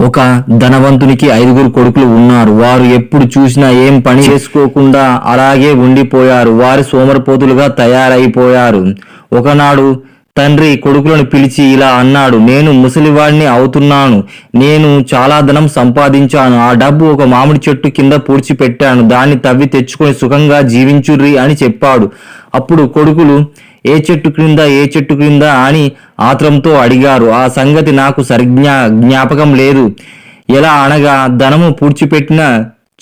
ఒక ధనవంతునికి 5 కొడుకులు ఉన్నారు. వారు ఎప్పుడు చూసినా ఏం పని చేసుకోకుండా అలాగే ఉండిపోయారు. వారు సోమరిపోతులుగా తయారైపోయారు. ఒకనాడు తండ్రి కొడుకులను పిలిచి ఇలా అన్నాడు, నేను ముసలివాడిని అవుతున్నాను. నేను చాలా ధనం సంపాదించాను. ఆ డబ్బు ఒక మామిడి చెట్టు కింద పూడ్చిపెట్టాను. దాన్ని తవ్వి తెచ్చుకొని సుఖంగా జీవించుర్రి అని చెప్పాడు. అప్పుడు కొడుకులు ఏ చెట్టు క్రింద అని ఆత్రంతో అడిగారు. ఆ సంగతి నాకు జ్ఞాపకం లేదు. ఎలా అనగా ధనము పూడ్చిపెట్టిన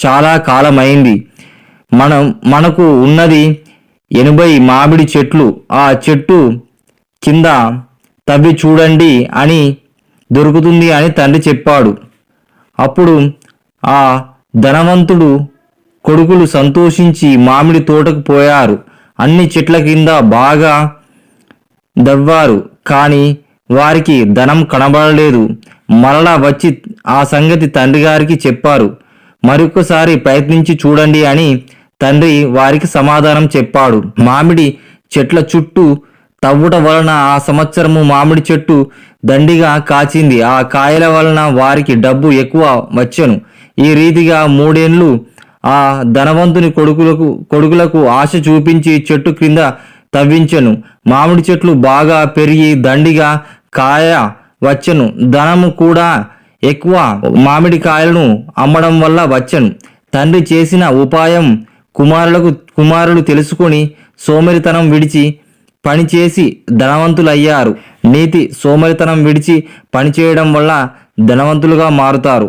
చాలా కాలమైంది. మనకు ఉన్నది 80 మామిడి చెట్లు. ఆ చెట్టు కింద తవ్వి చూడండి అని దొరుకుతుంది అని తండ్రి చెప్పాడు. అప్పుడు ఆ ధనవంతుడు కొడుకులు సంతోషించి మామిడి తోటకు పోయారు. అన్ని చెట్ల కింద బాగా దవ్వారు. కానీ వారికి ధనం కనబడలేదు. మరలా వచ్చి ఆ సంగతి తండ్రి గారికి చెప్పారు. మరొకసారి ప్రయత్నించి చూడండి అని తండ్రి వారికి సమాధానం చెప్పాడు. మామిడి చెట్ల చుట్టూ తవ్వుట వలన ఆ సంవత్సరము మామిడి చెట్టు దండిగా కాచింది. ఆ కాయల వలన వారికి డబ్బు ఎక్కువ వచ్చెను. ఈ రీతిగా 3 ఏళ్ళు ఆ ధనవంతుని కొడుకులకు ఆశ చూపించి చెట్టు క్రింద తవ్వించెను. మామిడి చెట్లు బాగా పెరిగి దండిగా కాయ వచ్చెను. ధనము కూడా ఎక్కువ మామిడి కాయలను అమ్మడం వల్ల వచ్చెను. తండ్రి చేసిన ఉపాయం కుమారులు తెలుసుకొని సోమరితనం విడిచి పనిచేసి ధనవంతులయ్యారు. నీతి సోమరితనం విడిచి పనిచేయడం వల్ల ధనవంతులుగా మారుతారు.